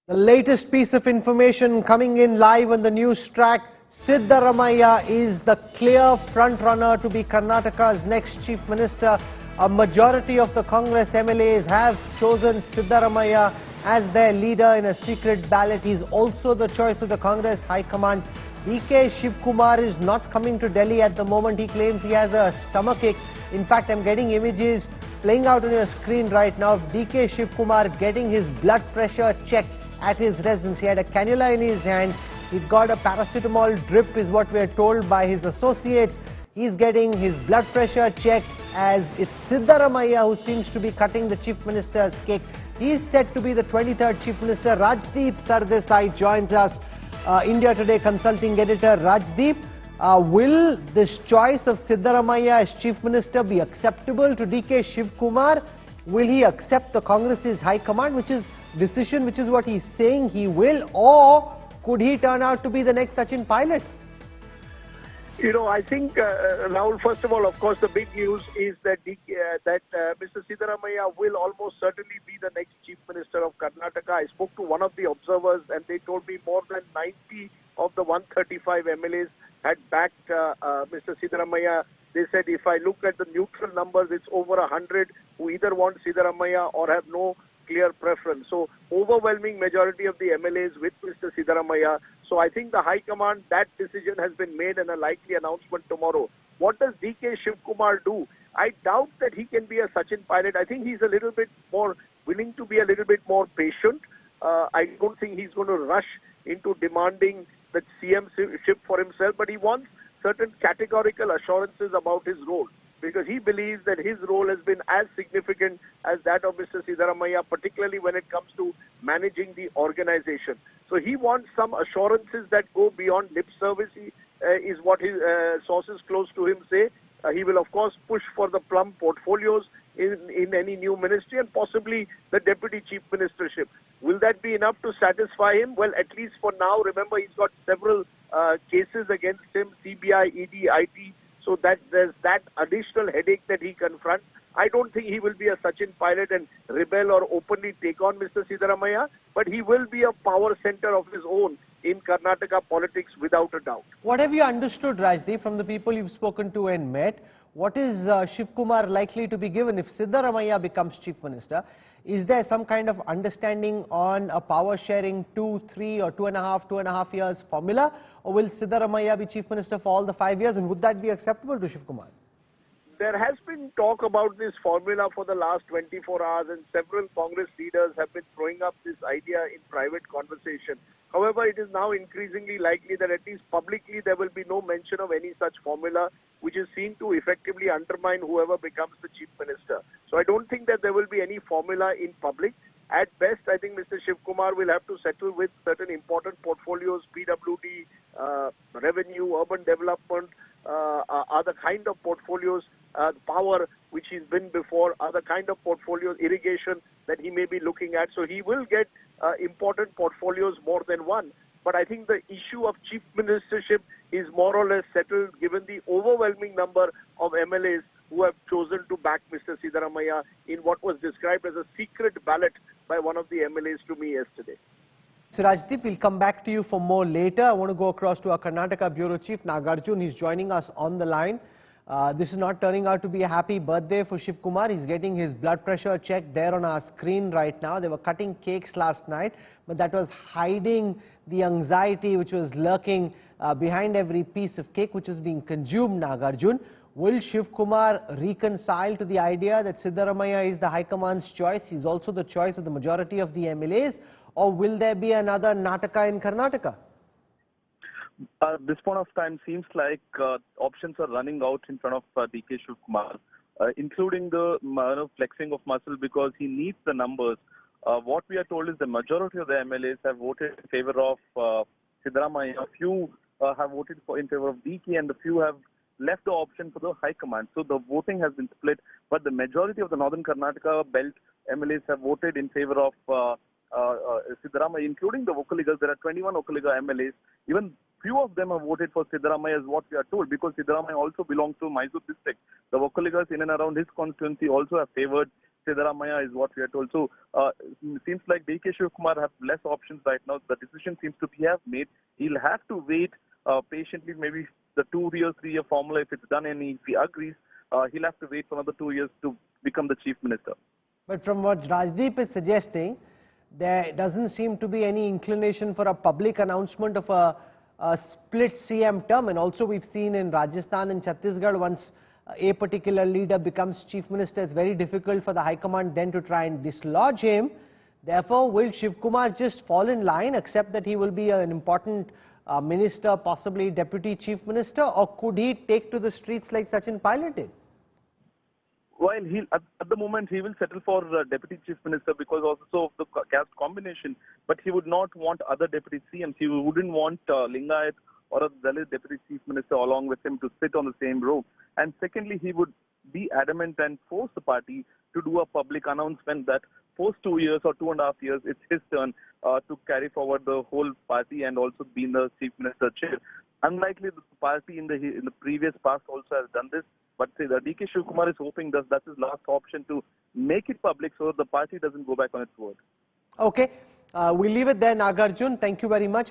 The latest piece of information coming in live on the news track. Siddaramaiah is the clear front runner to be Karnataka's next chief minister. A majority of the Congress MLAs have chosen Siddaramaiah as their leader in a secret ballot. He is also the choice of the Congress High Command. DK Shivakumar is not coming to Delhi at the moment. He claims he has a stomachache. In fact, I'm getting images playing out on your screen right now of DK Shivakumar getting his blood pressure checked at his residence. He had a cannula in his hand. He's got a paracetamol drip is what we are told by his associates. He's getting his blood pressure checked as it's Siddaramaiah who seems to be cutting the chief minister's cake. He's said to be the 23rd chief minister. Rajdeep Sardesai joins us, India Today consulting editor. Rajdeep, will this choice of Siddaramaiah as chief minister be acceptable to DK Shivakumar? Will he accept the Congress's high command, which is what he's saying he will, or could he turn out to be the next Sachin Pilot? You know, I think, Rahul, first of all, of course, the big news is that Mr. Siddaramaiah will almost certainly be the next Chief Minister of Karnataka. I spoke to one of the observers and they told me more than 90 of the 135 MLAs had backed Mr. Siddaramaiah. They said if I look at the neutral numbers, it's over 100 who either want Siddaramaiah or have no clear preference. So overwhelming majority of the MLAs with Mr. Siddaramaiah. So I think the High Command, that decision has been made and a likely announcement tomorrow. What does DK Shivakumar do? I doubt that he can be a Sachin Pilot. I think he's a little bit more willing to be a little bit more patient. I don't think he's going to rush into demanding the CM ship for himself, but he wants certain categorical assurances about his role, because he believes that his role has been as significant as that of Mr. Siddaramaiah, particularly when it comes to managing the organization. So he wants some assurances that go beyond lip service, is what his sources close to him say. He will, of course, push for the plum portfolios in any new ministry and possibly the deputy chief ministership. Will that be enough to satisfy him? Well, at least for now, remember, he's got several cases against him, CBI, ED, IT. So that there's that additional headache that he confronts. I don't think he will be a Sachin Pilot and rebel or openly take on Mr. Siddaramaiah, but he will be a power center of his own in Karnataka politics without a doubt. What have you understood, Rajdeep, from the people you've spoken to and met? What is Shivakumar likely to be given if Siddaramaiah becomes chief minister? Is there some kind of understanding on a power sharing 2, 3 or 2.5 years formula? Or will Siddaramaiah be chief minister for all the 5 years, and would that be acceptable to Shivakumar? There has been talk about this formula for the last 24 hours, and several Congress leaders have been throwing up this idea in private conversation. However, it is now increasingly likely that at least publicly there will be no mention of any such formula, which is seen to effectively undermine whoever becomes the chief minister. So I don't think that there will be any formula in public. At best, I think Mr. Shivakumar will have to settle with certain important portfolios, PWD, revenue, urban development, other kind of portfolios, power, which he's been before, other kind of portfolios, irrigation that he may be looking at. So he will get important portfolios, more than one. But I think the issue of chief ministership is more or less settled given the overwhelming number of MLAs who have chosen to back Mr. Siddaramaiah in what was described as a secret ballot by one of the MLAs to me yesterday. So Rajdeep, we'll come back to you for more later. I want to go across to our Karnataka Bureau Chief, Nagarjun. He's joining us on the line. This is not turning out to be a happy birthday for Shivakumar. He's getting his blood pressure checked there on our screen right now. They were cutting cakes last night, but that was hiding the anxiety which was lurking behind every piece of cake which was being consumed, Nagarjun. Will Shivakumar reconcile to the idea that Siddaramaiah is the High Command's choice? He's also the choice of the majority of the MLAs. Or will there be another Nataka in Karnataka? This point of time seems like options are running out in front of DK Shivakumar, including the flexing of muscle, because he needs the numbers. What we are told is the majority of the MLAs have voted in favor of Siddaramaiah. A few have voted in favor of DK, and a few have left the option for the High Command. So the voting has been split, but the majority of the Northern Karnataka belt MLAs have voted in favor of Siddaramaiah, including the Vokaligas. There are 21 Vokaliga MLAs. Even few of them have voted for Siddaramaiah, is what we are told, because Siddaramaiah also belongs to Mysore district. The Vokaligas in and around his constituency also have favored Siddaramaiah is what we are told. So it seems like DK Shivakumar have less options right now. The decision seems to be have made. He'll have to wait patiently, maybe the 2 year, 3 year formula if it's done, and if he agrees, he'll have to wait for another 2 years to become the chief minister. But from what Rajdeep is suggesting, there doesn't seem to be any inclination for a public announcement of a split CM term. And also we've seen in Rajasthan and Chhattisgarh, once a particular leader becomes chief minister, it's very difficult for the High Command then to try and dislodge him. Therefore, will Shivkumar just fall in line, accept that he will be an important minister, possibly deputy chief minister, or could he take to the streets like Sachin Pilot did? While at the moment he will settle for deputy chief minister because also of the caste combination, but he would not want other deputy CMs. He wouldn't want Lingayat or a Dalit deputy chief minister along with him to sit on the same row. And secondly, he would be adamant and force the party to do a public announcement that post 2 years or 2.5 years, it's his turn to carry forward the whole party and also be in the chief minister chair. Unlikely the party in the previous past also has done this. But say the DK Shivakumar is hoping that's his last option to make it public so that the party doesn't go back on its word. Okay, we'll leave it there, Nagarjun. Thank you very much.